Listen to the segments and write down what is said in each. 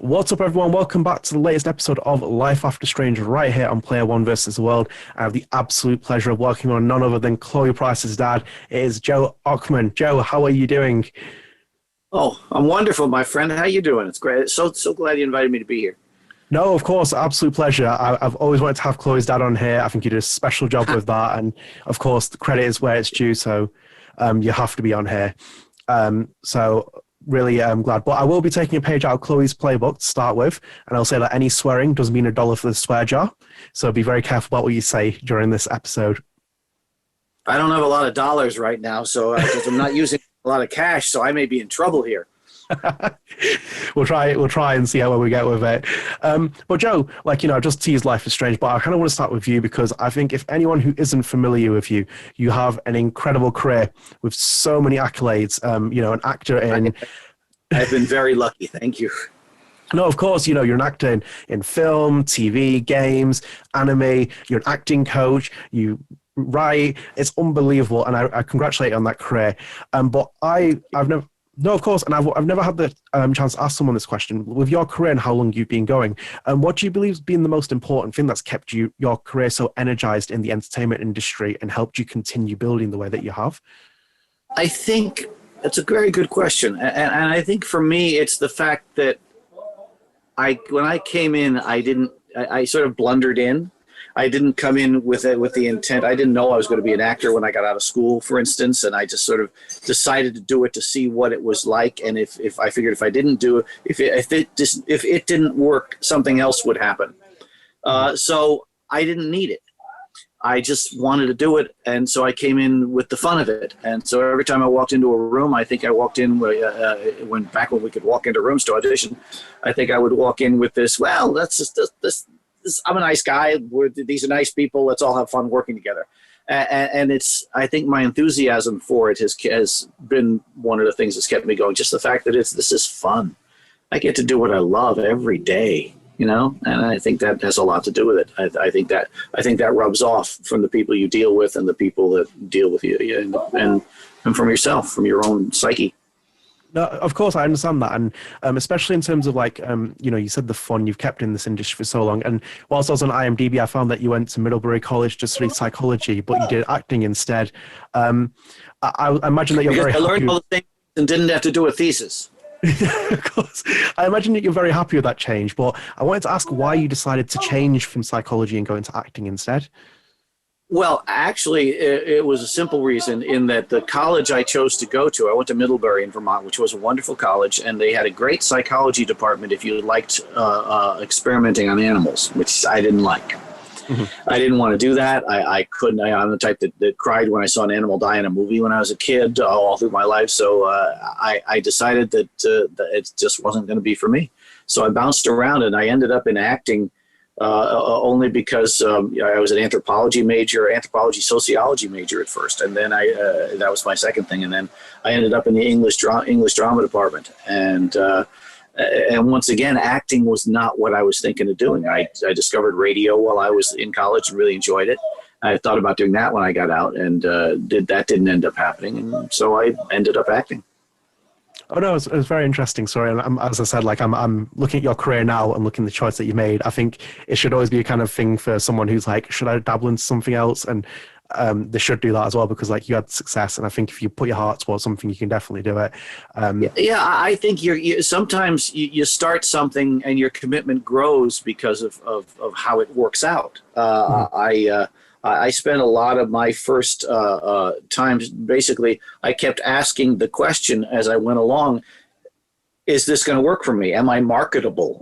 What's up, everyone? Welcome back to the latest episode of Life After Strange right here on Player One versus the World. I have the absolute pleasure of working on none other than Chloe Price's dad. It is Joe Ochman. Joe, how are you doing? Oh, I'm wonderful, my friend. How you doing? It's great. So glad you invited me to be here. No, of course, absolute pleasure. I've always wanted to have Chloe's dad on here. I think you did a special job with that, and of course, the credit is where it's due. So you have to be on here. Really glad. But I will be taking a page out of Chloe's playbook to start with, and I'll say that any swearing doesn't mean $1 for the swear jar. So be very careful about what you say during this episode. I don't have a lot of dollars right now, so I'm not using a lot of cash, so I may be in trouble here. We'll try and see how we get with it. But Joe, I just teased Life is Strange, but I kind of want to start with you because I think if anyone who isn't familiar with you, you have an incredible career with so many accolades. An actor in... I've been very lucky. Thank you. No, of course, you're an actor in film, TV, games, anime, you're an acting coach, you write. It's unbelievable, and I congratulate you on that career. But I've never... No, of course, and I've never had the chance to ask someone this question. With your career and how long you've been going, what do you believe has been the most important thing that's kept your career so energized in the entertainment industry and helped you continue building the way that you have? I think that's a very good question, and I think for me, it's the fact that when I came in, I sort of blundered in. I didn't come in with the intent. I didn't know I was going to be an actor when I got out of school, for instance, and I just sort of decided to do it to see what it was like. And if I figured if I didn't do it, if it didn't work, something else would happen. So I didn't need it. I just wanted to do it, and so I came in with the fun of it. And so every time I walked into a room, I think I walked in when we could walk into rooms to audition. I think I would walk in with this. Well, that's just this. I'm a nice guy. These are nice people. Let's all have fun working together. And I think my enthusiasm for it has been one of the things that's kept me going. Just the fact that this is fun. I get to do what I love every day, and I think that has a lot to do with it. I think that rubs off from the people you deal with and the people that deal with you, and from yourself, from your own psyche. No, of course, I understand that. And especially in terms of you said the fun you've kept in this industry for so long. And whilst I was on IMDb, I found that you went to Middlebury College to study psychology, but you did acting instead. I imagine that you're very happy. I learned all the things and didn't have to do a thesis. Of course. I imagine that you're very happy with that change, but I wanted to ask why you decided to change from psychology and go into acting instead. Well, actually, it was a simple reason in that the college I chose to go to, I went to Middlebury in Vermont, which was a wonderful college, and they had a great psychology department if you liked experimenting on animals, which I didn't like. Mm-hmm. I didn't want to do that. I couldn't. I'm the type that cried when I saw an animal die in a movie when I was a kid all through my life, so I decided that it just wasn't going to be for me. So I bounced around, and I ended up in acting only because I was an anthropology sociology major at first, and then that was my second thing, and then I ended up in the English drama department, and once again, acting was not what I was thinking of doing. I discovered radio while I was in college and really enjoyed it. I thought about doing that when I got out, and that didn't end up happening, and so I ended up acting. Oh no, it was very interesting. Sorry, and as I said, I'm looking at your career now and looking at the choice that you made. I think it should always be a kind of thing for someone who's like, should I dabble into something else? And they should do that as well because you had success, and I think if you put your heart towards something, you can definitely do it. I think sometimes you start something and your commitment grows because of how it works out. I spent a lot of my first times, basically, I kept asking the question as I went along, is this going to work for me? Am I marketable?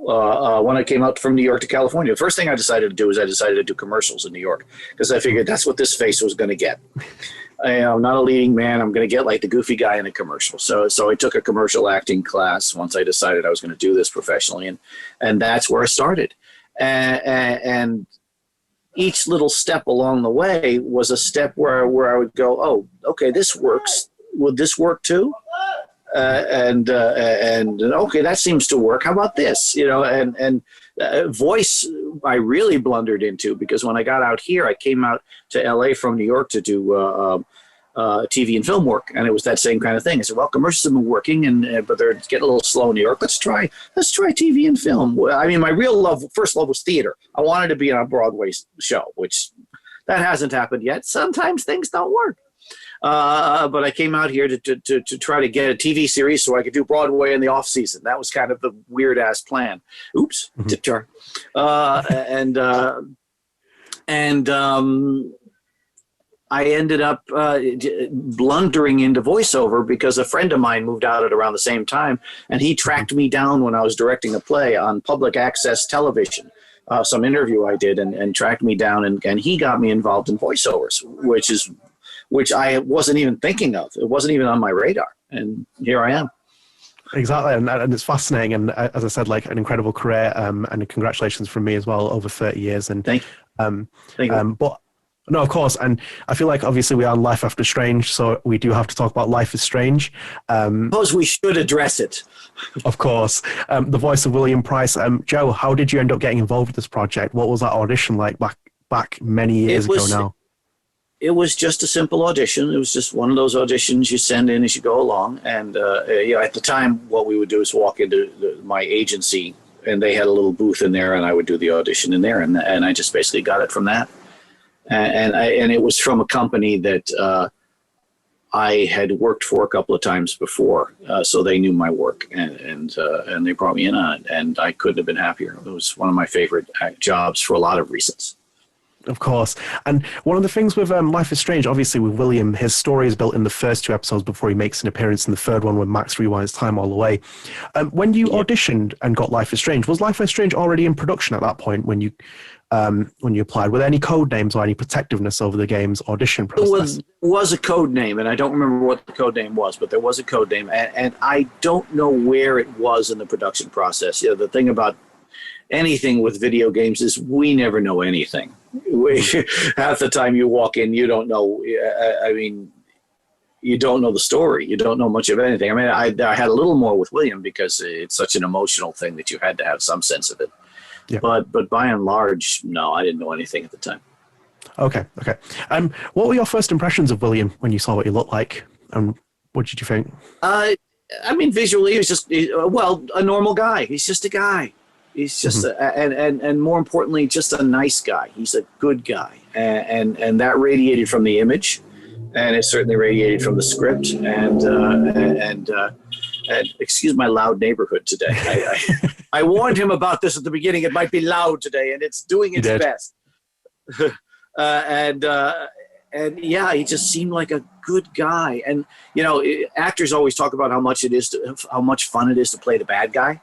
When I came out from New York to California, the first thing I decided to do is I decided to do commercials in New York because I figured that's what this face was going to get. I'm not a leading man. I'm going to get like the goofy guy in a commercial. So I took a commercial acting class once I decided I was going to do this professionally, and that's where I started. And each little step along the way was a step where I would go, oh, okay, this works. Would this work too? And okay, that seems to work. How about this? Voice I really blundered into because when I got out here, I came out to LA from New York to do TV and film work, and it was that same kind of thing. I said, well, commercials have been working, but they're getting a little slow in New York. Let's try TV and film. I mean, my real first love was theater. I wanted to be on a Broadway show, which that hasn't happened yet. Sometimes things don't work. But I came out here to try to get a TV series so I could do Broadway in the off season. That was kind of the weird ass plan. Oops, tip jar. I ended up blundering into voiceover because a friend of mine moved out at around the same time, and he tracked me down when I was directing a play on public access television. Some interview I did, and tracked me down, and he got me involved in voiceovers, which I wasn't even thinking of. It wasn't even on my radar, and here I am. Exactly, and it's fascinating, and as I said, like an incredible career, and congratulations from me as well, over 30 years. And thank you. But no, of course, and I feel like obviously we are on Life After Strange, so we do have to talk about Life is Strange. I suppose we should address it. Of course. The voice of William Price. Joe, how did you end up getting involved with this project? What was that audition like back many years ago now? It was just a simple audition. It was just one of those auditions you send in as you go along. And at the time, what we would do is walk into my agency, and they had a little booth in there, and I would do the audition in there, and I just basically got it from that. And it was from a company that I had worked for a couple of times before, so they knew my work, and they brought me in on it, and I couldn't have been happier. It was one of my favorite jobs for a lot of reasons. Of course. And one of the things with Life is Strange, obviously with William, his story is built in the first 2 episodes before he makes an appearance in the third one when Max rewinds time all the way. When you auditioned and got Life is Strange, was Life is Strange already in production at that point when you applied? Were there any code names or any protectiveness over the game's audition process? It was a code name, and I don't remember what the code name was, but there was a code name, and I don't know where it was in the production process. The thing about anything with video games is we never know anything. Half the time you walk in, you don't know. You don't know the story. You don't know much of anything. I mean, I had a little more with William because it's such an emotional thing that you had to have some sense of it. Yeah. But by and large, no, I didn't know anything at the time. Okay. What were your first impressions of William when you saw what he looked like, and what did you think? Visually, he was just a normal guy. He's just a guy. He's just and more importantly, just a nice guy. He's a good guy, and that radiated from the image, and it certainly radiated from the script. And excuse my loud neighborhood today. I warned him about this at the beginning. It might be loud today, and it's doing its best. And yeah, he just seemed like a good guy. And actors always talk about how much fun it is to play the bad guy.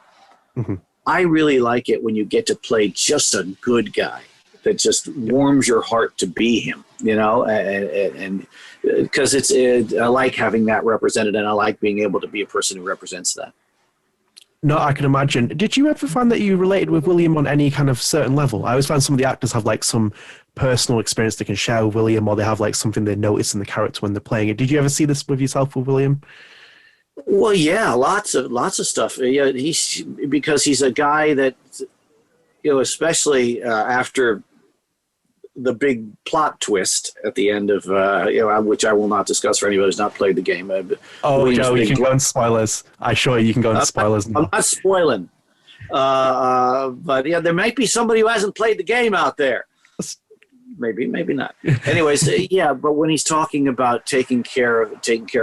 Mm-hmm. I really like it when you get to play just a good guy that just warms your heart to be him, and because I like having that represented, and I like being able to be a person who represents that. No, I can imagine. Did you ever find that you related with William on any kind of certain level? I always find some of the actors have like some personal experience they can share with William, or they have like something they notice in the character when they're playing it. Did you ever see this with yourself with William? Well, yeah, lots of stuff. Yeah, because he's a guy that, especially after the big plot twist at the end of, which I will not discuss for anybody who's not played the game. Joe, you can go into spoilers. I assure you can go into spoilers. I'm not spoiling. But yeah, there might be somebody who hasn't played the game out there. Maybe not. Anyways, yeah. But when he's talking about taking care of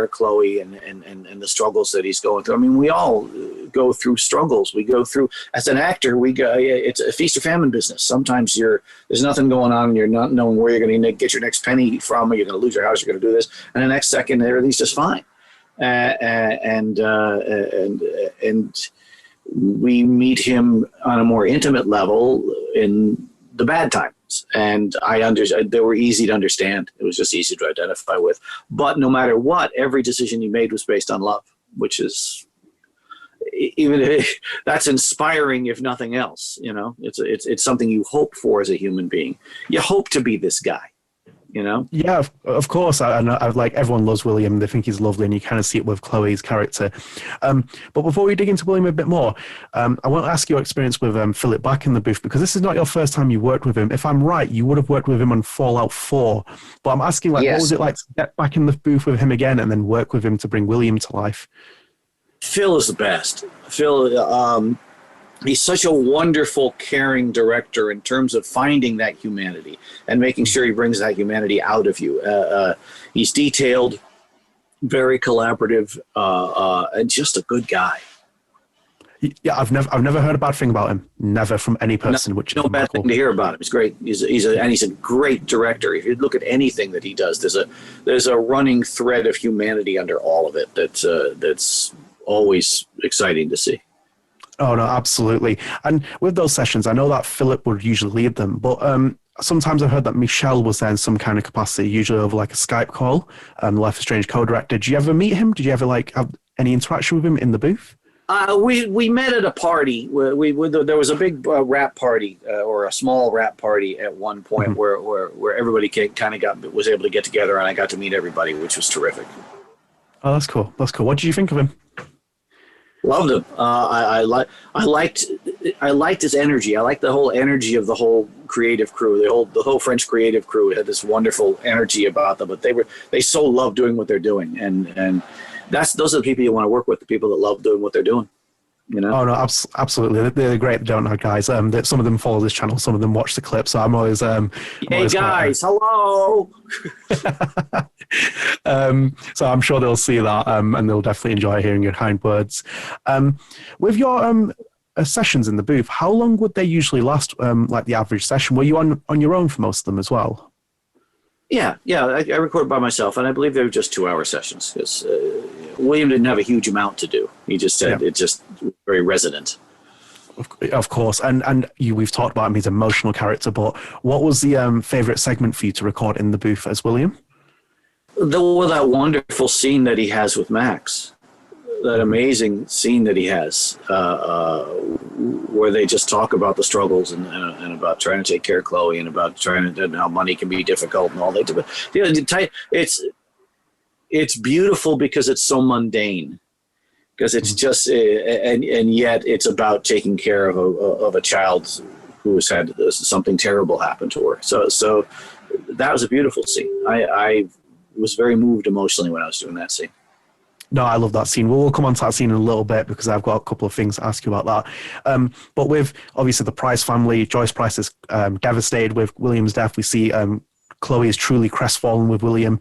Chloe and the struggles that he's going through, I mean, we all go through struggles. We go through, as an actor, it's a feast or famine business. Sometimes there's nothing going on, and you're not knowing where you're going to get your next penny from, or you're going to lose your house, you're going to do this, and the next second everything's just fine. And we meet him on a more intimate level in the bad times. And they were easy to understand. It was just easy to identify with. But no matter what, every decision he made was based on love, which is that's inspiring, if nothing else. It's something you hope for as a human being. You hope to be this guy. you know? Yeah, of course. I like everyone loves William. They think he's lovely, and you kind of see it with Chloe's character. But before we dig into William a bit more, I want to ask your experience with Philip Bache in the booth, because this is not your first time you worked with him. If I'm right, you would have worked with him on Fallout 4. But I'm asking, like, what was it like to get back in the booth with him again and then work with him to bring William to life? Phil is the best. Phil, he's such a wonderful, caring director in terms of finding that humanity and making sure he brings that humanity out of you. He's detailed, very collaborative, and just a good guy. Yeah, I've never heard a bad thing about him. Never, from any person. No bad thing to hear about him. He's great. He's a great director. If you look at anything that he does, there's a running thread of humanity under all of it. That's always exciting to see. Oh, no, absolutely. And with those sessions, I know that Philip would usually lead them, but sometimes I've heard that Michel was there in some kind of capacity, usually over like a Skype call, Life is Strange co-director. Did you ever meet him? Did you ever like have any interaction with him in the booth? We met at a party. There was a big rap party or a small rap party at one point where everybody was able to get together, and I got to meet everybody, which was terrific. Oh, that's cool. That's cool. What did you think of him? Loved him. I liked his energy. I liked the whole energy of the whole creative crew. The whole French creative crew had this wonderful energy about them. But they so love doing what they're doing, and those are the people you want to work with. The people that love doing what they're doing. You know? Oh no, absolutely. They're great. Dontnod guys. Some of them follow this channel. Some of them watch the clip. So I'm always. Hey guys, hello. So I'm sure they'll see that, and they'll definitely enjoy hearing your kind words. With your sessions in the booth, how long would they usually last? Like the average session? Were you on your own for most of them as well? Yeah. I recorded by myself, and I believe they were just 2-hour sessions because William didn't have a huge amount to do. He just said it's just very resonant. Of course, and we've talked about him. He's an emotional character, but what was the favorite segment for you to record in the booth as William? That wonderful scene that he has with Max, that amazing scene that he has, where they just talk about the struggles and about trying to take care of Chloe and about and how money can be difficult and all that. But it's beautiful because it's so mundane, because it's just and yet it's about taking care of a child who has had something terrible happen to her. So that was a beautiful scene. I was very moved emotionally when I was doing that scene. No, I love that scene. We'll come on to that scene in a little bit because I've got a couple of things to ask you about that. But with, obviously, the Price family, Joyce Price is devastated with William's death. We see Chloe is truly crestfallen with William.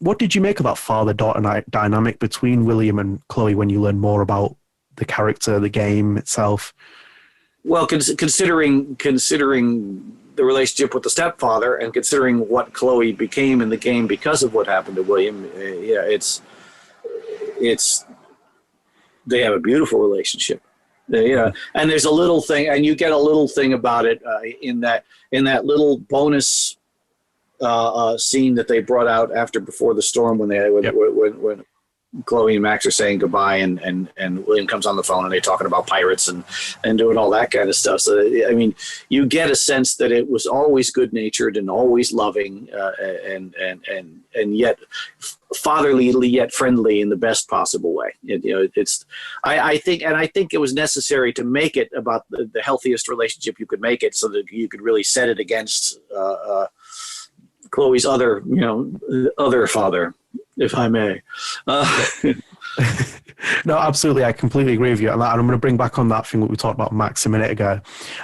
What did you make of that father-daughter dynamic between William and Chloe when you learn more about the character, the game itself? Well, considering the relationship with the stepfather and considering what Chloe became in the game because of what happened to William, they have a beautiful relationship. And there's a little thing, and you get a little thing about it in that little bonus scene that they brought out before the storm when Chloe and Max are saying goodbye and William comes on the phone and they're talking about pirates and doing all that kind of stuff. So, I mean, you get a sense that it was always good-natured and always loving and yet fatherly, yet friendly in the best possible way. I think it was necessary to make it about the healthiest relationship you could make it so that you could really set it against Chloe's other father, if I may. No, absolutely. I completely agree with you. And I'm going to bring back on that thing that we talked about Max a minute ago.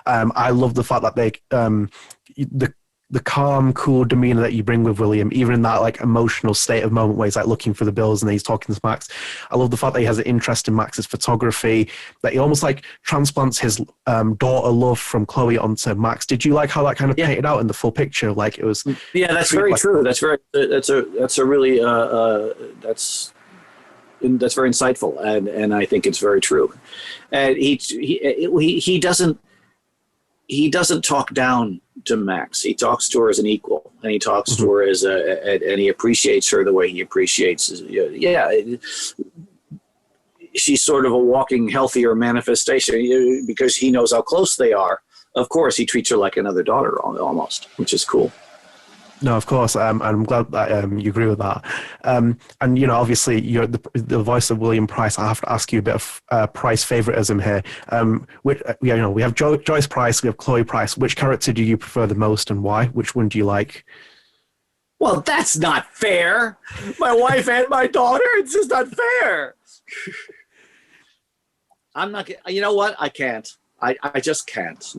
I love the fact that the calm, cool demeanor that you bring with William, even in that like emotional state of moment where he's like looking for the bills and then he's talking to Max. I love the fact that he has an interest in Max's photography, that he almost like transplants his daughter love from Chloe onto Max. Did you like how that kind of painted out in the full picture? Like it was. Yeah, that's very true. That's very insightful, and I think it's very true. And he doesn't talk down to Max. He talks to her as an equal, and he talks to her as and he appreciates her the way he appreciates. She's sort of a walking healthier manifestation because he knows how close they are. Of course, he treats her like another daughter almost, which is cool. No, of course. I'm glad that you agree with that. And obviously, you're the voice of William Price. I have to ask you a bit of Price favoritism here. We have Joyce Price, we have Chloe Price. Which character do you prefer the most, and why? Which one do you like? Well, that's not fair. My wife and my daughter. It's just not fair. I'm not. You know what? I can't. I just can't.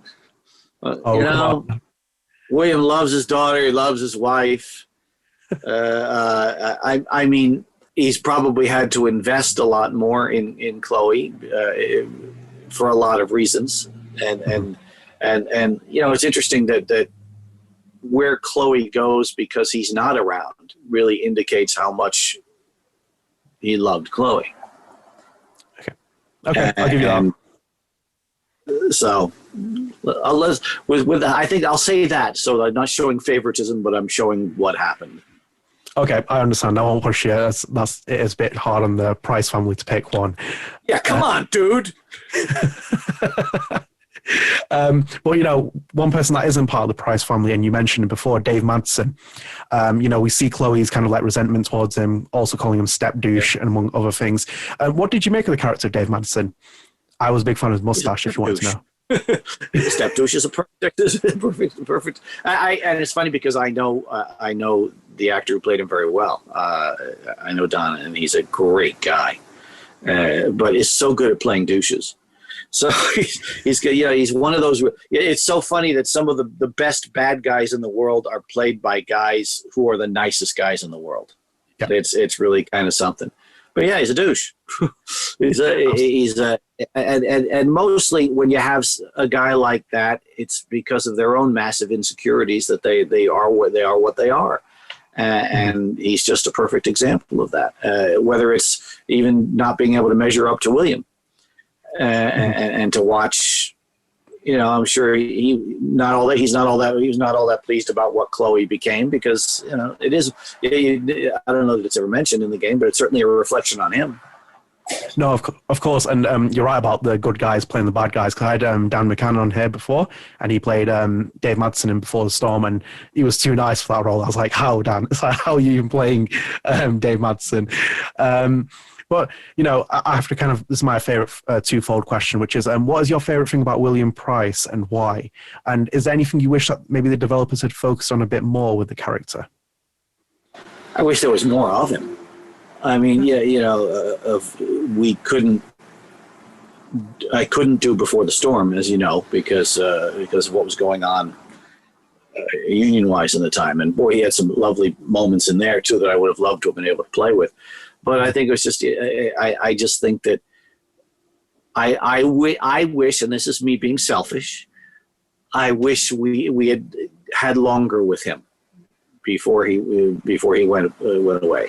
William loves his daughter. He loves his wife. I mean, he's probably had to invest a lot more in Chloe for a lot of reasons. And it's interesting that where Chloe goes because he's not around really indicates how much he loved Chloe. Okay, I'll give you that. So, I think I'll say that. So I'm not showing favoritism, but I'm showing what happened. Okay, I understand. I won't push you. It is a bit hard on the Price family to pick one. Yeah, come on, dude. But one person that isn't part of the Price family, and you mentioned before, Dave Madsen. We see Chloe's kind of like resentment towards him, also calling him step douche, and among other things. What did you make of the character of Dave Madsen? I was a big fan of his mustache, if you want to know. Step douche is a perfect. And it's funny because I know the actor who played him very well. I know Don, and he's a great guy, but is so good at playing douches. So he's one of those. It's so funny that some of the best bad guys in the world are played by guys who are the nicest guys in the world. Yeah. It's really kind of something. But yeah, he's a douche. And mostly when you have a guy like that, it's because of their own massive insecurities that they are what they are. And he's just a perfect example of that. Whether it's even not being able to measure up to William, and to watch, I'm sure he was not all that pleased about what Chloe became because it is. I don't know that it's ever mentioned in the game, but it's certainly a reflection on him. No, of course, and you're right about the good guys playing the bad guys. Because I had Dan McCann on here before, and he played Dave Madsen in Before the Storm, and he was too nice for that role. I was like, "How, Dan? It's like, how are you even playing Dave Madsen?" But I have to this is my favorite twofold question, which is, what is your favorite thing about William Price and why? And is there anything you wish that maybe the developers had focused on a bit more with the character? I wish there was more of him. I mean, I couldn't do Before the Storm, as you know, because of what was going on union-wise in the time. And boy, he had some lovely moments in there too that I would have loved to have been able to play with. But I think it was just, I just think that I wish, and this is me being selfish, I wish we had longer with him before he went away.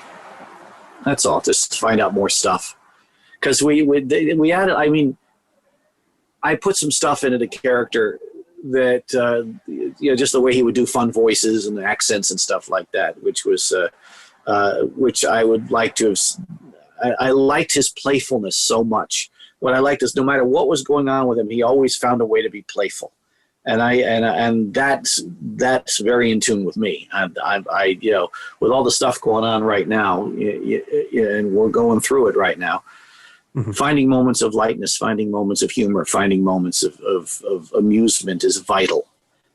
That's all. Just find out more stuff, because we had. I mean, I put some stuff into the character that just the way he would do fun voices and accents and stuff like that, which was which I would like to have. I liked his playfulness so much. What I liked is no matter what was going on with him, he always found a way to be playful. And that's very in tune with me. I with all the stuff going on right now, and we're going through it right now. Mm-hmm. Finding moments of lightness, finding moments of humor, finding moments of amusement is vital.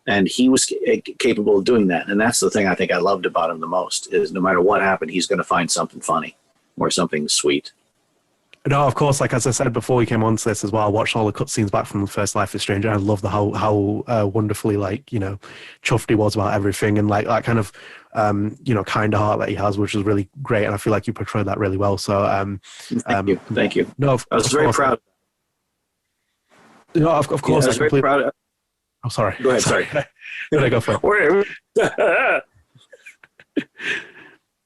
And he was capable of doing that. And that's the thing I think I loved about him the most, is no matter what happened, he's going to find something funny or something sweet. No, of course, like as I said before we came on to this as well, I watched all the cutscenes back from the first Life is Strange, and I love how wonderfully chuffed he was about everything, and like that kind of kind of heart that he has, which is really great, and I feel like you portrayed that really well. So thank you. No, I was very proud. No, of course, I was very proud. I'm sorry. Go ahead. Sorry. Did I go for it?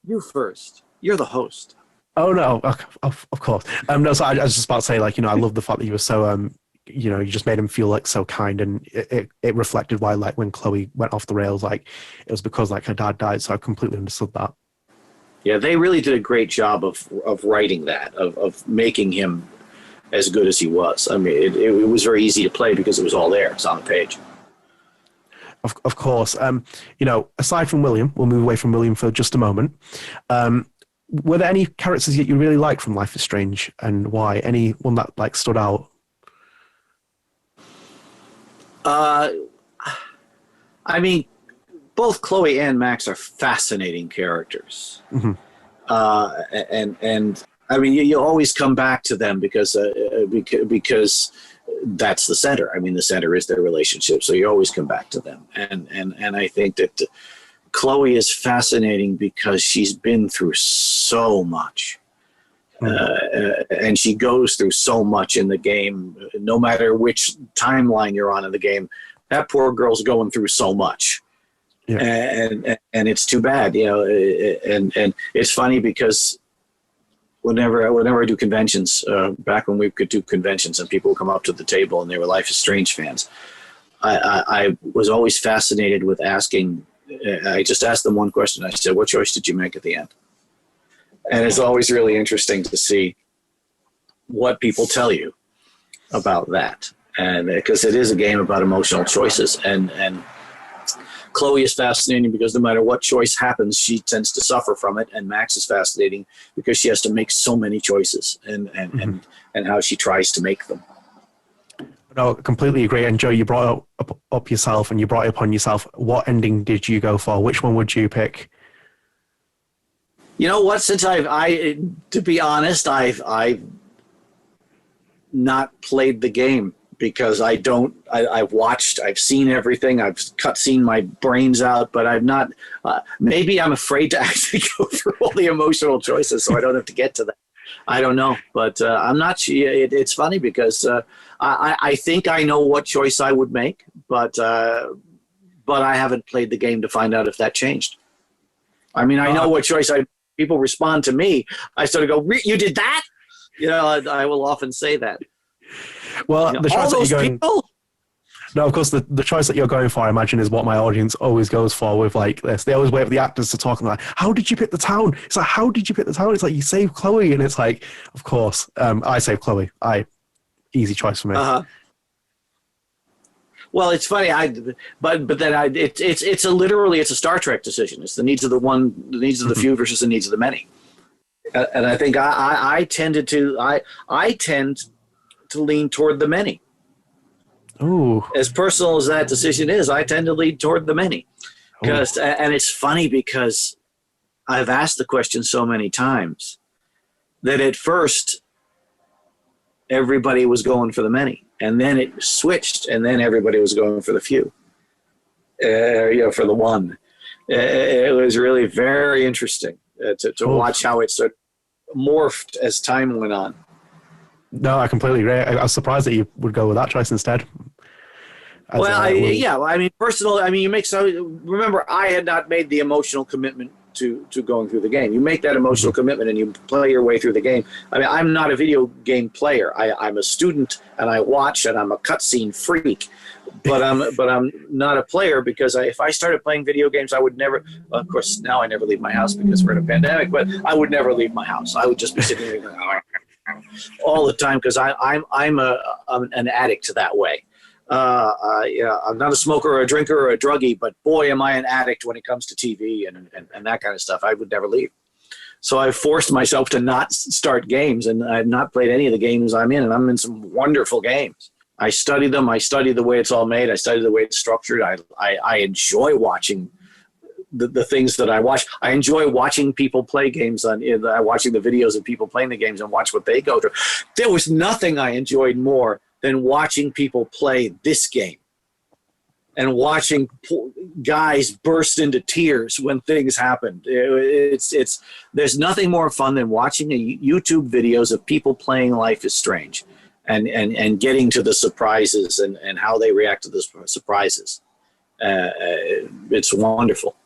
You first. You're the host. Oh no, of course. No, so I was just about to say, I love the fact that you were so, you just made him feel like so kind, and it reflected why, like, when Chloe went off the rails, like, it was because like her dad died. So I completely understood that. Yeah, they really did a great job of writing that, of making him as good as he was. I mean, it was very easy to play because it was all there. It's on the page. Of course. Aside from William, we'll move away from William for just a moment. Were there any characters that you really liked from Life is Strange, and why? Any one that like stood out? I mean, both Chloe and Max are fascinating characters. Mm-hmm. And I mean, you always come back to them because that's the center. I mean, the center is their relationship, so you always come back to them. And I think that Chloe is fascinating because she's been through so much. And she goes through so much in the game, no matter which timeline you're on in the game. That poor girl's going through so much. Yeah. And it's too bad, and it's funny because whenever I do conventions, back when we could do conventions and people would come up to the table and they were Life is Strange fans, I was always fascinated with asking. I just asked them one question. I said, "What choice did you make at the end?" And it's always really interesting to see what people tell you about that, and because it is a game about emotional choices. And Chloe is fascinating because no matter what choice happens, she tends to suffer from it. And Max is fascinating because she has to make so many choices and how she tries to make them. No, completely agree. And Joe, you brought up yourself, and you brought it upon yourself. What ending did you go for? Which one would you pick? You know what? Since to be honest, I've not played the game because I've watched, I've seen everything. I've seen my brains out, but I've not, maybe I'm afraid to actually go through all the emotional choices so I don't have to get to that. I don't know, but I'm not sure. It's funny because I think I know what choice I would make, but I haven't played the game to find out if that changed. I mean, I know what choice people respond to me. I sort of go, "You did that?" I will often say that. Well, the choice that you're going. No, of course, the choice that you're going for, I imagine, is what my audience always goes for with like this. They always wait for the actors to talk and like, "How did you pick the town?" It's like, "How did you pick the town?" It's like, "You saved Chloe," and it's like, "Of course, I saved Chloe. Easy choice for me." Well, it's funny. It's literally a Star Trek decision. It's the needs of the the few versus the needs of the many. And I think I tend to lean toward the many. Ooh. As personal as that decision is, I tend to lean toward the many. And it's funny because I've asked the question so many times that at first everybody was going for the many, and then it switched, and then everybody was going for the few, for the one. It was really very interesting to watch how it sort of morphed as time went on. No, I completely agree. I was surprised that you would go with that choice instead. You make remember, I had not made the emotional commitment to going through the game. You make that emotional commitment and you play your way through the game. I mean, I'm not a video game player. I'm a student and I watch, and I'm a cutscene freak. But I'm not a player because if I started playing video games, I would never. Well, of course, now I never leave my house because we're in a pandemic. But I would never leave my house. I would just be sitting there all the time because I'm an addict that way. I'm not a smoker or a drinker or a druggie, but boy, am I an addict when it comes to TV and that kind of stuff. I would never leave. So I forced myself to not start games, and I've not played any of the games I'm in, and I'm in some wonderful games. I study them. I study the way it's all made. I study the way it's structured. I enjoy watching the things that I watch. I enjoy watching people play games watching the videos of people playing the games and watch what they go through. There was nothing I enjoyed more than watching people play this game and watching guys burst into tears when things happen. There's nothing more fun than watching YouTube videos of people playing Life is Strange and getting to the surprises and how they react to the surprises. It's wonderful.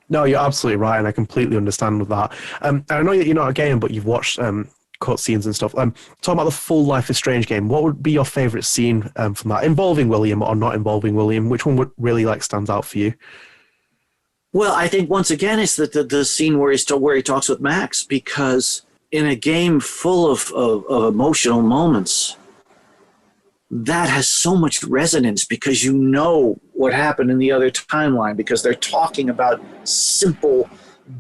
No, you're absolutely right, and I completely understand with that. And I know that you're not a gamer, but you've watched cutscenes and stuff. Talking about the full Life is Strange game, what would be your favourite scene from that, involving William or not involving William? Which one would really stands out for you? Well, I think once again it's the scene where he talks with Max, because in a game full of emotional moments, that has so much resonance because you know what happened in the other timeline, because they're talking about simple,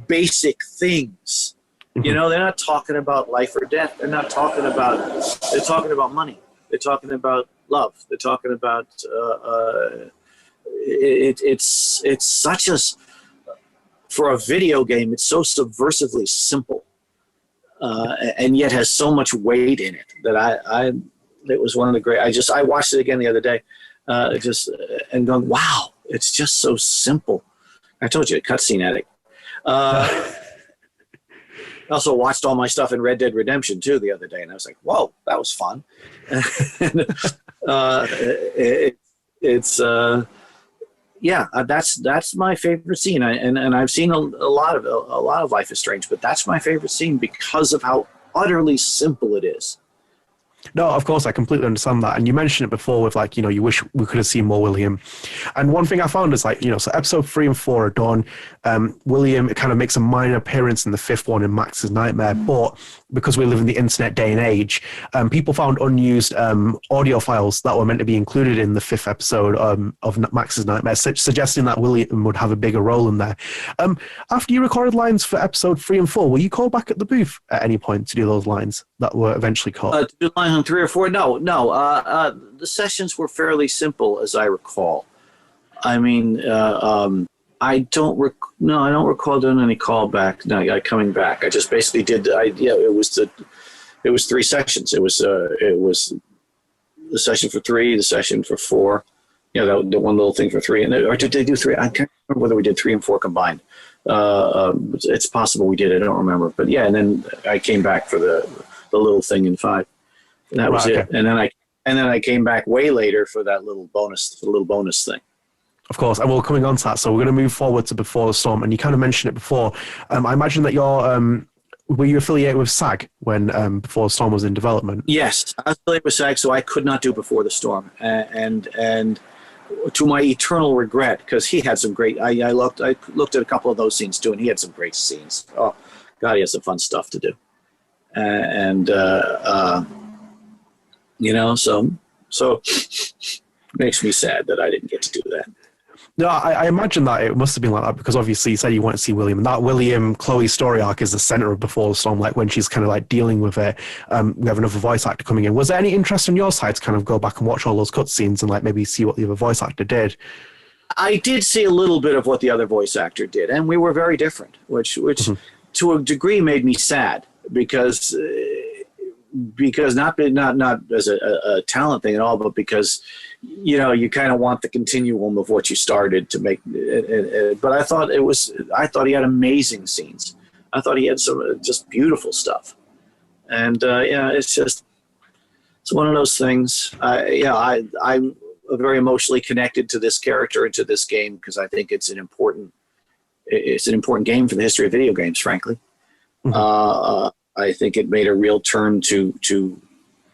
basic things. You know, they're not talking about life or death. They're talking about money. They're talking about love. They're talking about it's such a, for a video game, it's so subversively simple, and yet has so much weight in it that it was one of the great. I watched it again the other day, and going, wow, it's just so simple. I told you, a cutscene addict. I also watched all my stuff in Red Dead Redemption 2 the other day, and I was like, whoa, that was fun. That's my favorite scene. And I've seen a lot of Life is Strange, but that's my favorite scene because of how utterly simple it is. No, of course, I completely understand that. And you mentioned it before with, like, you know, you wish we could have seen more William. And one thing I found is, like, you know, so episode 3 and 4 are done. William kind of makes a minor appearance in the 5th one in Max's Nightmare. But because we live in the internet day and age, people found unused audio files that were meant to be included in the 5th episode of Max's Nightmare, suggesting that William would have a bigger role in there. After you recorded lines for episode 3 and 4, were you called back at the booth at any point to do those lines that were eventually cut? To do lines on 3 or 4? No. The sessions were fairly simple, as I recall. I mean, I don't recall doing any callback. No, coming back. I just basically did. It was 3 sessions. It was the session for 3, the session for 4. You know, the one little thing for 3, or did they do 3? I can't remember whether we did 3 and 4 combined. It's possible we did. I don't remember. But yeah, and then I came back for the little thing in 5. And that was it. And then I came back way later for that little bonus thing. Of course, and we're coming on to that, so we're going to move forward to Before the Storm, and you kind of mentioned it before. I imagine that were you affiliated with SAG when Before the Storm was in development? Yes, I was affiliated with SAG, so I could not do Before the Storm, and to my eternal regret, because he had some great. I looked at a couple of those scenes too, and he had some great scenes. Oh God, he had some fun stuff to do, you know, so makes me sad that I didn't get to do that. No, I imagine that it must have been like that because obviously you said you want to see William, and that William Chloe story arc is the center of Before the Storm, like when she's kind of like dealing with it. We have another voice actor coming in. Was there any interest on your side to kind of go back and watch all those cutscenes and like maybe see what the other voice actor did? I did see a little bit of what the other voice actor did, and we were very different, which to a degree made me sad because not as a talent thing at all, but because, you know, you kind of want the continuum of what you started to make. But I thought he had amazing scenes. I thought he had some just beautiful stuff. And it's one of those things. I'm very emotionally connected to this character and to this game because I think it's an important game for the history of video games, frankly. I think it made a real turn to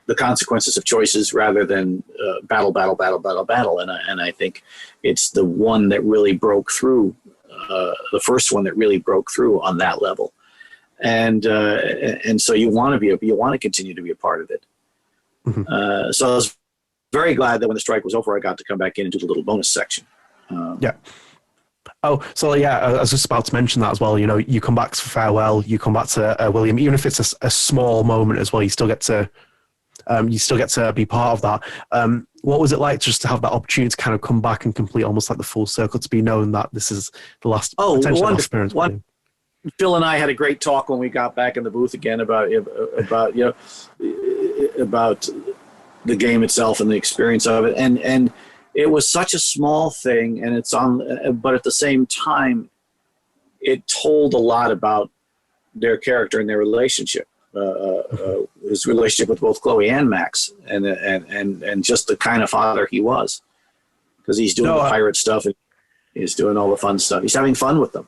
the consequences of choices rather than battle. And I think it's the one that really broke through, the first one that really broke through on that level. And so you want to continue to be a part of it. So I was very glad that when the strike was over, I got to come back in and do the little bonus section. Yeah. Oh, so yeah, I was just about to mention that as well. You know, you come back for farewell, you come back to William, even if it's a small moment as well. You still get to be part of that. What was it like just to have that opportunity to kind of come back and complete almost like the full circle, to be known that this is the last potential experience? Phil and I had a great talk when we got back in the booth again about the game itself and the experience of it, and it was such a small thing, and but at the same time, it told a lot about their character and their relationship, his relationship with both Chloe and Max, and just the kind of father he was, because he's doing the pirate stuff and he's doing all the fun stuff. He's having fun with them.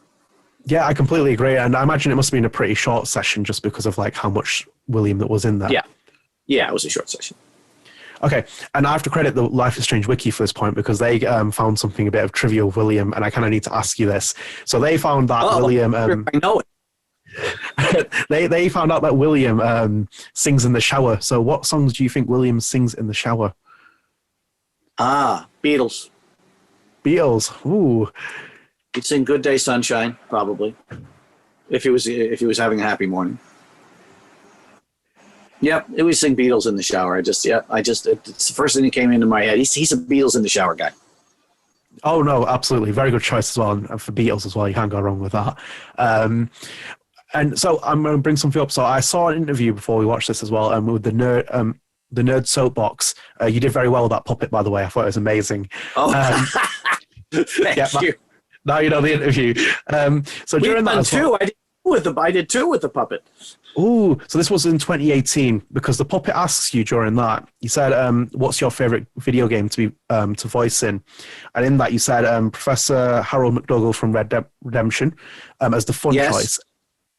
Yeah, I completely agree, and I imagine it must have been a pretty short session just because of like how much William that was in there. Yeah, it was a short session. Okay, and I have to credit the Life is Strange wiki for this point because they found something a bit of trivia with William, and I kind of need to ask you this. So they found that William... I know it. they found out that William sings in the shower. So what songs do you think William sings in the shower? Beatles. Beatles. Ooh. He'd sing "Good Day, Sunshine" probably if he was having a happy morning. Yep, it was sing Beatles in the shower. It's the first thing that came into my head. He's a Beatles in the shower guy. Oh no, absolutely, very good choice as well, and for Beatles as well. You can't go wrong with that. And so I'm going to bring something up. So I saw an interview before we watched this as well, with the nerd soapbox. You did very well with that puppet, by the way. I thought it was amazing. Oh, thank you. Now you know the interview. So during that as well, I did two with the puppet. Ooh, so this was in 2018 because the puppet asks you during that. You said, "What's your favorite video game to be to voice in?" And in that, you said Professor Harold McDougall from Red Dead Redemption as the fun choice,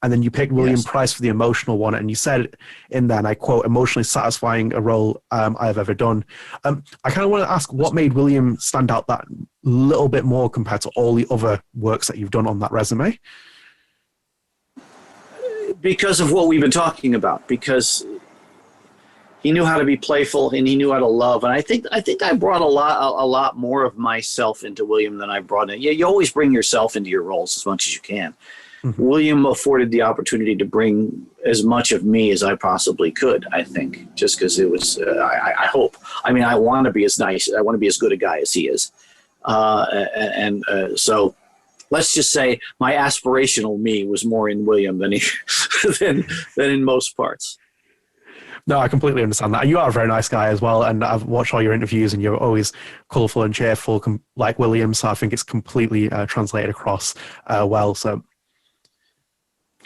and then you picked William Price for the emotional one. And you said in there, and I quote, "Emotionally satisfying a role I have ever done." I kind of want to ask, what made William stand out that little bit more compared to all the other works that you've done on that resume? Because of what we've been talking about, because he knew how to be playful and he knew how to love. And I think I brought a lot more of myself into William than I brought in. Yeah, you always bring yourself into your roles as much as you can. Mm-hmm. William afforded the opportunity to bring as much of me as I possibly could, I think, just because it was, I hope. I mean, I want to be as nice. I want to be as good a guy as he is. So let's just say my aspirational me was more in William than in most parts. No, I completely understand that. And you are a very nice guy as well. And I've watched all your interviews and you're always colourful and cheerful like William. So I think it's completely translated across well. So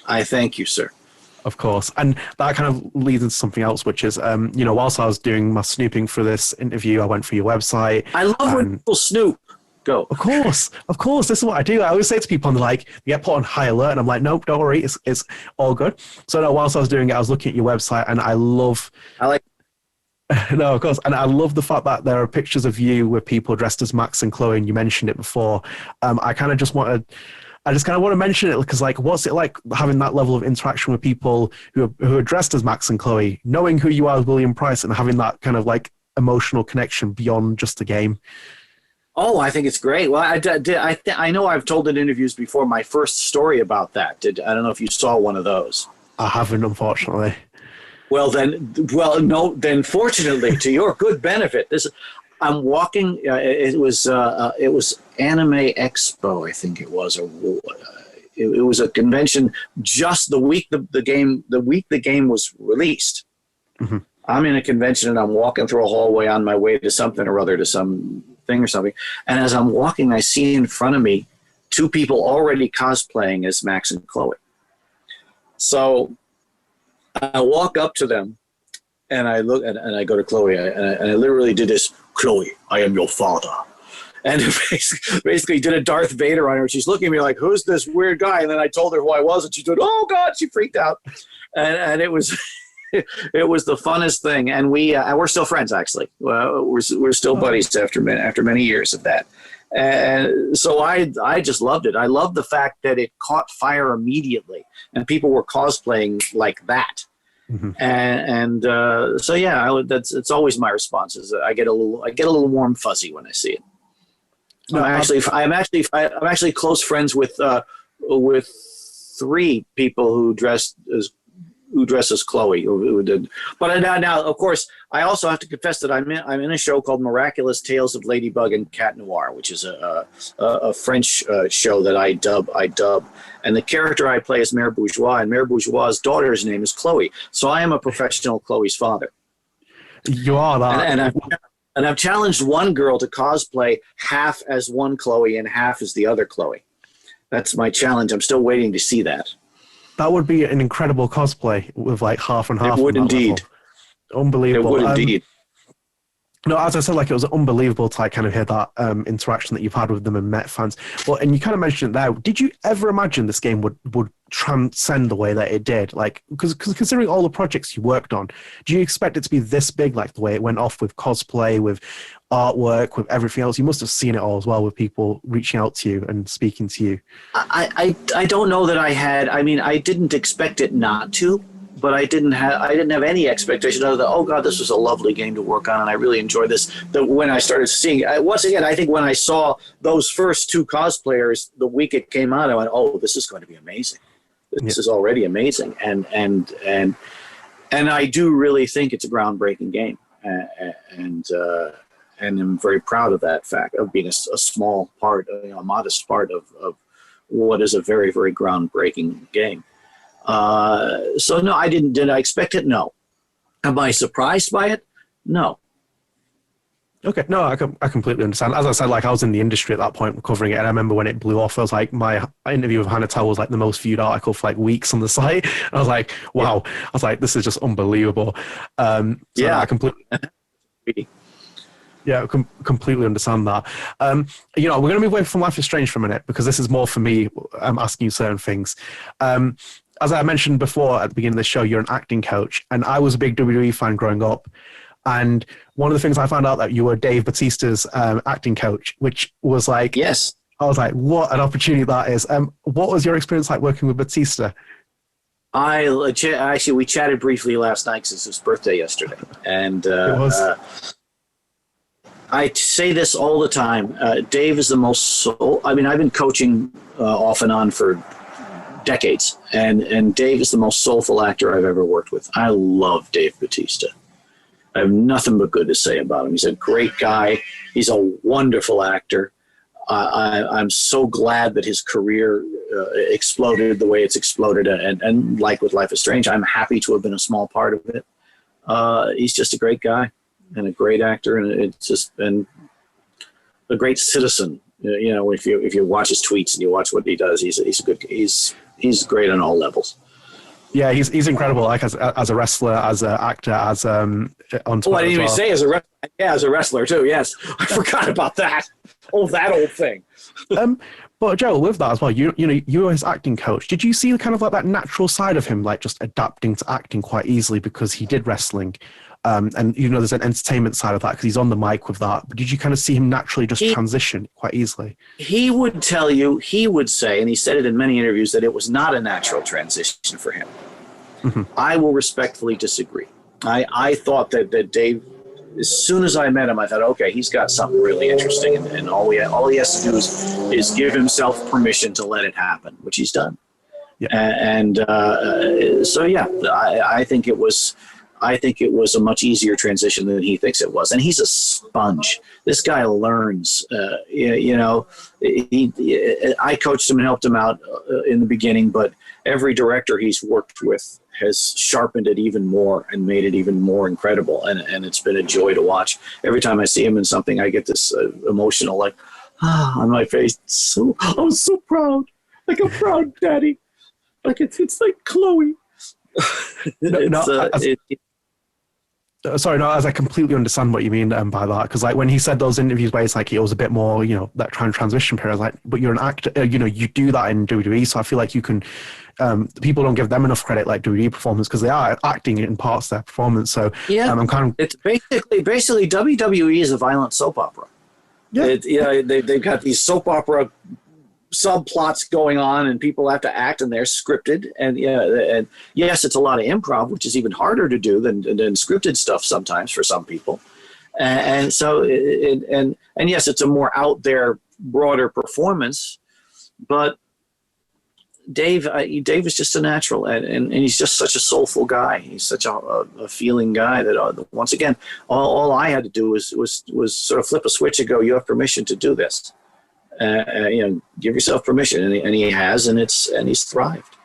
I thank you, sir. Of course. And that kind of leads into something else, which is, whilst I was doing my snooping for this interview, I went through your website. I love when people snoop. Go. Of course. This is what I do. I always say to people, and they're like, you get put on high alert, and I'm like, nope, don't worry, it's all good. So no, whilst I was doing it, I was looking at your website, and I like. No, of course, and I love the fact that there are pictures of you with people dressed as Max and Chloe, and you mentioned it before. I just kind of want to mention it because, like, what's it like having that level of interaction with people who are dressed as Max and Chloe, knowing who you are as William Price, and having that kind of like emotional connection beyond just the game? Oh, I think it's great. Well, I know I've told in interviews before my first story about that. I don't know if you saw one of those. I haven't, unfortunately. Then fortunately, to your good benefit, I'm walking. It was Anime Expo, I think it was. It was a convention just the week the game was released. Mm-hmm. I'm in a convention and I'm walking through a hallway on my way to something or other, to some thing or something. And as I'm walking, I see in front of me two people already cosplaying as Max and Chloe. So I walk up to them and I look and I go to Chloe and I literally did this, "Chloe, I am your father." And basically did a Darth Vader on her. She's looking at me like, "Who's this weird guy?" And then I told her who I was and she said, "Oh God," she freaked out. And it was... It was the funnest thing, and we're still friends. Actually, we're still buddies after many years of that. And so I just loved it. I loved the fact that it caught fire immediately, and people were cosplaying like that. Mm-hmm. So yeah, it's always my response. Is I get a little warm fuzzy when I see it. No, I'm actually close friends with 3 people who dress as Chloe, who did. But now, of course, I also have to confess that I'm in a show called Miraculous Tales of Ladybug and Cat Noir, which is a French show that I dub. And the character I play is Mère Bourgeois, and Mère Bourgeois' daughter's name is Chloe. So I am a professional Chloe's father. You are that. And I've challenged one girl to cosplay half as one Chloe and half as the other Chloe. That's my challenge. I'm still waiting to see that. That would be an incredible cosplay with like half and half. It would indeed. Level. Unbelievable. It would indeed. No, as I said, like it was unbelievable to like kind of hear that interaction that you've had with them and met fans. Well, and you kind of mentioned it there. Did you ever imagine this game would transcend the way that it did? Like, because considering all the projects you worked on, do you expect it to be this big, like the way it went off with cosplay, with artwork, with everything else? You must have seen it all as well, with people reaching out to you and speaking to you. I don't know that I had. I mean, I didn't expect it not to, but I didn't have any expectation other than, oh God, this was a lovely game to work on, and I really enjoyed this. When I started seeing, once again, I think when I saw those first two cosplayers the week it came out, I went, oh, this is going to be amazing. This is already amazing, and I do really think it's a groundbreaking game, and I'm very proud of that fact of being a small part, a modest part of what is a very, very groundbreaking game. So no, I didn't. Did I expect it? No. Am I surprised by it? No. Okay, no, I completely understand. As I said, like I was in the industry at that point covering it, and I remember when it blew off, I was like, my interview with Hannah Tell was like the most viewed article for like weeks on the site. I was like, wow. Yeah. I was like, this is just unbelievable. So yeah, I completely. Yeah, completely understand that. We're going to move away from Life is Strange for a minute because this is more for me. I'm asking you certain things. As I mentioned before at the beginning of the show, you're an acting coach, and I was a big WWE fan growing up. And one of the things I found out that you were Dave Bautista's acting coach, which was like, yes, I was like, what an opportunity that is. What was your experience like working with Bautista? Actually, we chatted briefly last night because it's his birthday yesterday, and it was. I say this all the time. Dave is the most I've been coaching off and on for decades, and Dave is the most soulful actor I've ever worked with. I love Dave Bautista. I have nothing but good to say about him. He's a great guy. He's a wonderful actor. I'm so glad that his career exploded the way it's exploded, and like with Life is Strange, I'm happy to have been a small part of it. He's just a great guy and a great actor, and it's just been a great citizen. If you watch his tweets and you watch what he does, he's great on all levels. Yeah, he's incredible. Like as a wrestler, as an actor, as on Twitter. Oh, I didn't even say as a wrestler. Yeah, as a wrestler too. Yes, I forgot about that. Oh, that old thing. But Joe, with that as well, you were his acting coach. Did you see kind of like that natural side of him, like just adapting to acting quite easily because he did wrestling? And there's an entertainment side of that because he's on the mic with that. But did you kind of see him naturally just transition quite easily? He would say, and he said it in many interviews, that it was not a natural transition for him. Mm-hmm. I will respectfully disagree. I thought that Dave, as soon as I met him, I thought, okay, he's got something really interesting, and all he has to do is give himself permission to let it happen, which he's done. Yeah. I think it was a much easier transition than he thinks it was. And he's a sponge. This guy learns. I coached him and helped him out in the beginning, but every director he's worked with has sharpened it even more and made it even more incredible. And it's been a joy to watch. Every time I see him in something, I get this emotional, on my face. I'm so proud. Like a proud daddy. Like it's like Chloe. As I completely understand what you mean by that, because like when he said those interviews where it's like it was a bit more, that transition period, like, but you're an actor, you do that in WWE, so I feel like you can. People don't give them enough credit, like WWE performance, because they are acting in parts of their performance. So yeah, I'm kind of. It's basically WWE is a violent soap opera. Yeah, they've got these soap opera subplots going on, and people have to act, and they're scripted. And yes, it's a lot of improv, which is even harder to do than scripted stuff sometimes for some people. And so, and yes, it's a more out there, broader performance. But Dave is just a natural, and he's just such a soulful guy. He's such a feeling guy that once again, all I had to do was sort of flip a switch and go, you have permission to do this. Give yourself permission, and he has, and he's thrived.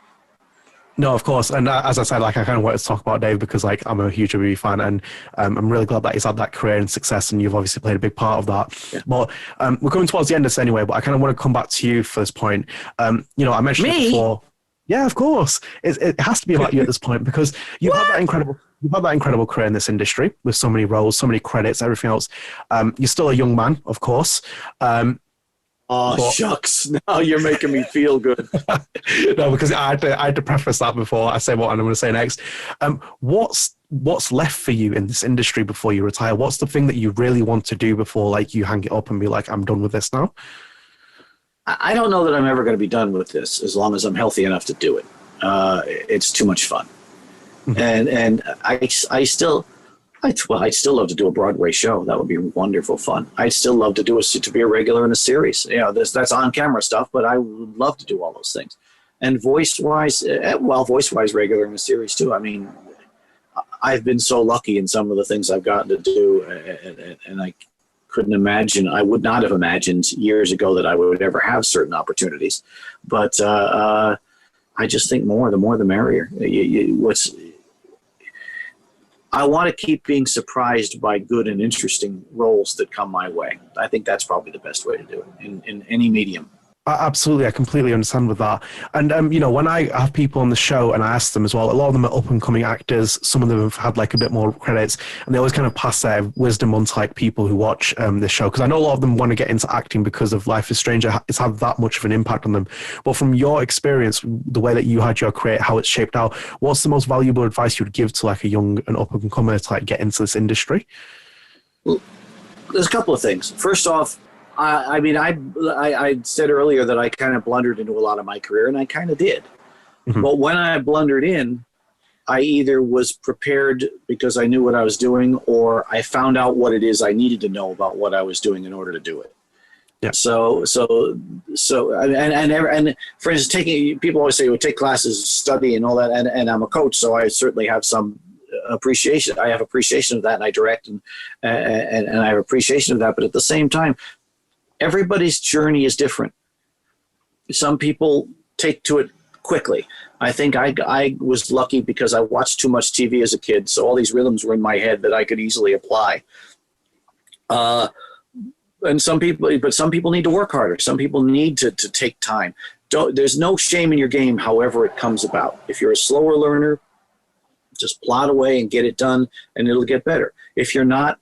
No, of course, and as I said, like I kind of wanted to talk about Dave because like I'm a huge WWE fan, and I'm really glad that he's had that career and success, and you've obviously played a big part of that. Yeah. But we're coming towards the end of this anyway. But I kind of want to come back to you for this point. I mentioned it before. Yeah, of course, it has to be about you at this point because you've had that incredible career in this industry with so many roles, so many credits, everything else. You're still a young man, of course. Shucks. Now you're making me feel good. No, because I had to preface that before I say what I'm going to say next. What's left for you in this industry before you retire? What's the thing that you really want to do before like you hang it up and be like, I'm done with this now? I don't know that I'm ever going to be done with this as long as I'm healthy enough to do it. It's too much fun. And I'd still love to do a Broadway show. That would be wonderful fun. I'd still love to to be a regular in a series. You know, that's on camera stuff, but I would love to do all those things. And voice wise, regular in a series too. I mean, I've been so lucky in some of the things I've gotten to do, and I couldn't imagine. I would not have imagined years ago that I would ever have certain opportunities. But I just think the more the merrier. I want to keep being surprised by good and interesting roles that come my way. I think that's probably the best way to do it in any medium. Absolutely, I completely understand with that. And, you know, when I have people on the show and I ask them as well, a lot of them are up-and-coming actors. Some of them have had, like, a bit more credits, and they always kind of pass their wisdom on to, like, people who watch this show. Because I know a lot of them want to get into acting because of Life is Strange. It's had that much of an impact on them. But from your experience, the way that you had your career, how it's shaped out, what's the most valuable advice you would give to, like, a young and up-and-comer to, like, get into this industry? Well, there's a couple of things. First off, I said earlier that I kind of blundered into a lot of my career, and I kind of did. Mm-hmm. But when I blundered in, I either was prepared because I knew what I was doing, or I found out what it is I needed to know about what I was doing in order to do it. Yeah. So, and for instance, people always say, well, take classes, study, and all that, and I'm a coach, so I certainly have some appreciation. I have appreciation of that, and I direct, and I have appreciation of that. But at the same time, everybody's journey is different. Some people take to it quickly. I think I was lucky because I watched too much TV as a kid, so all these rhythms were in my head that I could easily apply. And some people need to work harder. Some people need to take time. There's no shame in your game, however it comes about. If you're a slower learner, just plod away and get it done, and it'll get better. If you're not,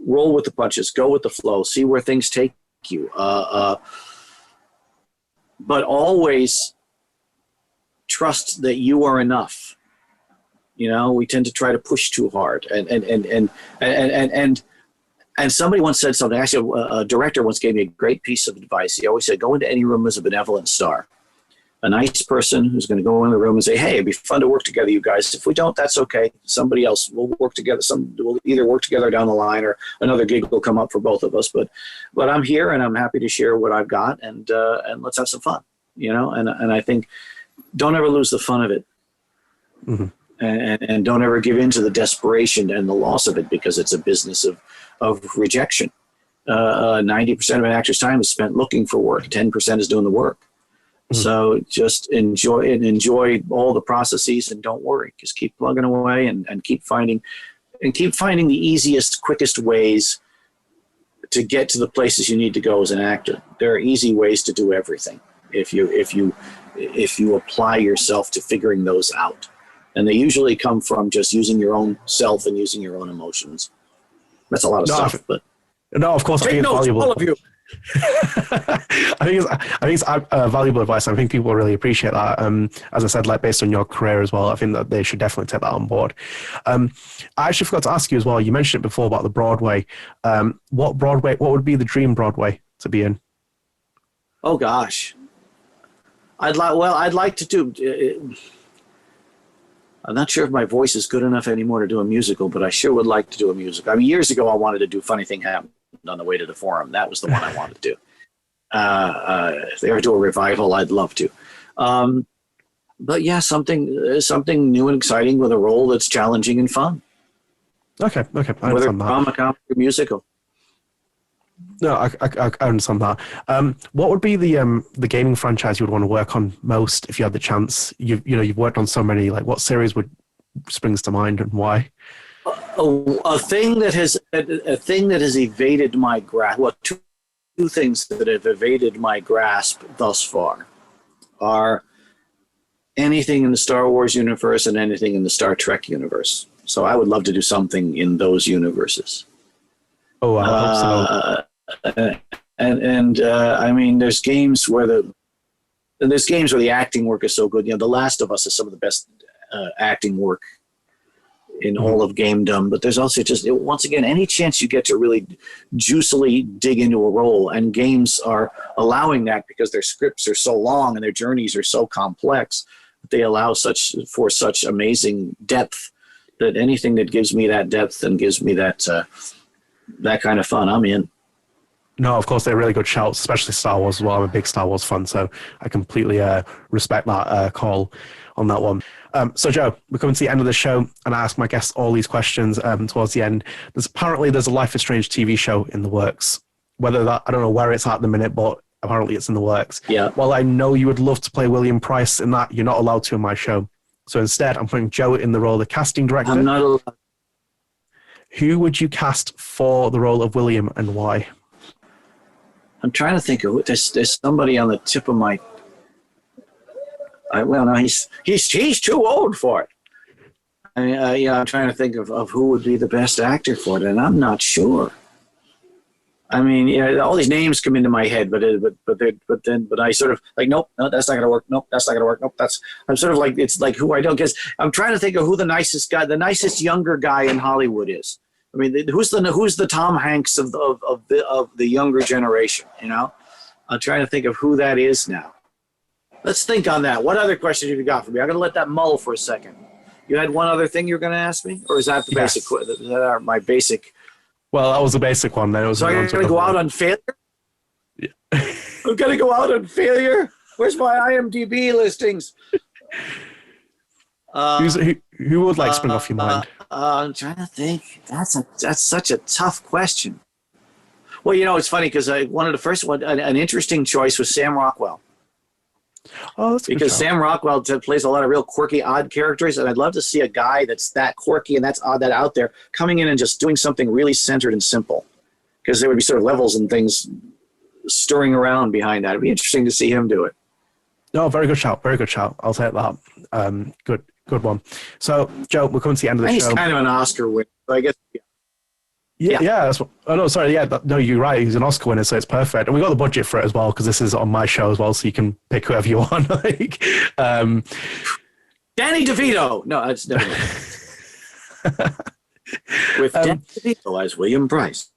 roll with the punches, go with the flow, see where things take you. But always trust that you are enough. You know, we tend to try to push too hard, and somebody once said something. Actually, a director once gave me a great piece of advice. He always said, go into any room as a benevolent star. A nice person who's going to go in the room and say, hey, it'd be fun to work together, you guys. If we don't, that's okay. Somebody else will work together. We'll either work together down the line, or another gig will come up for both of us. But I'm here, and I'm happy to share what I've got, and let's have some fun, you know? And I think don't ever lose the fun of it. Mm-hmm. And don't ever give in to the desperation and the loss of it, because it's a business of rejection. 90% of an actor's time is spent looking for work. 10% is doing the work. Mm-hmm. So just enjoy all the processes, and don't worry. Just keep plugging away and keep finding the easiest, quickest ways to get to the places you need to go as an actor. There are easy ways to do everything if you apply yourself to figuring those out. And they usually come from just using your own self and using your own emotions. That's a lot of stuff, but no, of course, take notes, all of you. I think it's valuable advice. I think people really appreciate that. As I said, like, based on your career as well, I think that they should definitely take that on board. I actually forgot to ask you as well. You mentioned it before about the Broadway. What would be the dream Broadway to be in? Oh gosh, I'd like to do. I'm not sure if my voice is good enough anymore to do a musical, but I sure would like to do a musical. I mean, years ago, I wanted to do Funny Thing Happened on the Way to the Forum. That was the one I wanted to do. If they ever do a revival, I'd love to. But yeah, something new and exciting with a role that's challenging and fun. Okay. I whether drama, comedy, or musical. No, I understand that. What would be the gaming franchise you would want to work on most if you had the chance? You've worked on so many. Like, what series springs to mind, and why? A thing that has evaded my grasp. Well, two things that have evaded my grasp thus far are anything in the Star Wars universe and anything in the Star Trek universe. So I would love to do something in those universes. Oh, I hope so. I mean, there's games where the acting work is so good. You know, The Last of Us is some of the best acting work in all of gamedom. But there's also once again, any chance you get to really juicily dig into a role, and games are allowing that because their scripts are so long and their journeys are so complex they allow such amazing depth, that anything that gives me that depth and gives me that kind of fun, I'm in. No, of course, they're really good shouts, especially Star Wars as well. I'm a big Star Wars fan, so I completely respect that call on that one. So, Joe, we're coming to the end of the show, and I ask my guests all these questions towards the end. There's a Life is Strange TV show in the works. I don't know where it's at the minute, but apparently it's in the works. Yeah. While I know you would love to play William Price in that, you're not allowed to in my show. So instead, I'm putting Joe in the role of the casting director. I'm not allowed. Who would you cast for the role of William, and why? I'm trying to think of there's somebody on the tip of my. Well, no, he's too old for it. I'm trying to think of who would be the best actor for it, and I'm not sure. I mean, all these names come into my head, but I sort of like, nope, no, that's not gonna work. Nope, that's not gonna work. Nope, I'm sort of like, it's like who I don't guess. I'm trying to think of who the nicest younger guy in Hollywood is. I mean, who's the Tom Hanks of the younger generation? I'm trying to think of who that is now. Let's think on that. What other questions have you got for me? I'm gonna let that mull for a second. You had one other thing you were gonna ask me, or is that the basic? Is that my basic? Well, that was the basic one. So I'm going to go out on failure? Yeah. I'm going to go out on failure? Where's my IMDb listings? Who would spring off your mind? I'm trying to think. That's such a tough question. Well, it's funny because one of the first one, an interesting choice was Sam Rockwell. Oh, that's because Sam Rockwell plays a lot of real quirky, odd characters, and I'd love to see a guy that's that quirky and that's odd, that out there, coming in and just doing something really centered and simple. Because there would be sort of levels and things stirring around behind that. It'd be interesting to see him do it. No, very good shout. Very good shout. I'll take that. Good one. So, Joe, we're coming to the end of the show. He's kind of an Oscar winner, so I guess. Yeah. That's what, no, sorry. Yeah, no, you're right. He's an Oscar winner, so it's perfect. And we got the budget for it as well, because this is on my show as well, so you can pick whoever you want. Danny DeVito. No, that's never mind. With Danny DeVito as William Price.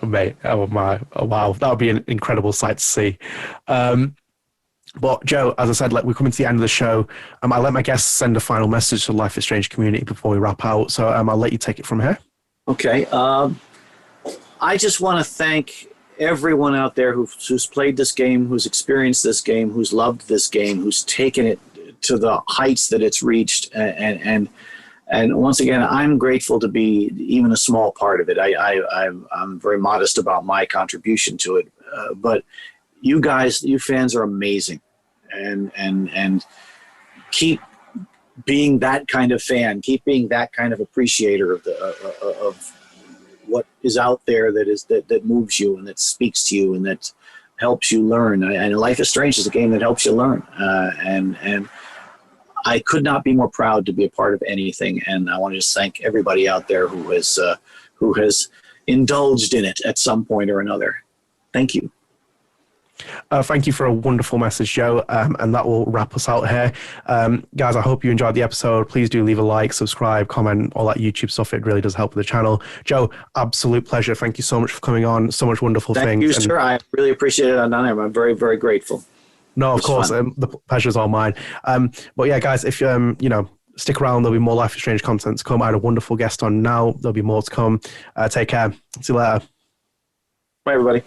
Mate, oh wow, that would be an incredible sight to see. But Joe, as I said, we're coming to the end of the show. I'll let my guests send a final message to the Life is Strange community before we wrap out. So I'll let you take it from here. Okay. I just want to thank everyone out there who's played this game, who's experienced this game, who's loved this game, who's taken it to the heights that it's reached. And once again, I'm grateful to be even a small part of it. I'm very modest about my contribution to it. But you guys, you fans are amazing. And keep being that kind of fan, keep being that kind of appreciator of what is out there that moves you and that speaks to you and that helps you learn. And Life is Strange is a game that helps you learn. And I could not be more proud to be a part of anything. And I want to just thank everybody out there who has indulged in it at some point or another. Thank you. Thank you for a wonderful message, Joe, and that will wrap us out here. Guys, I hope you enjoyed the episode. Please do leave a like, subscribe, comment, all that YouTube stuff. It really does help with the channel. Joe, absolute pleasure. Thank you so much for coming on. So much wonderful things. Thank you, sir. I really appreciate it. I'm very, very grateful. No, of course. The pleasure's all mine. But yeah, guys, if stick around, there'll be more Life is Strange content to come. I had a wonderful guest on now. There'll be more to come. Take care. See you later. Bye, everybody.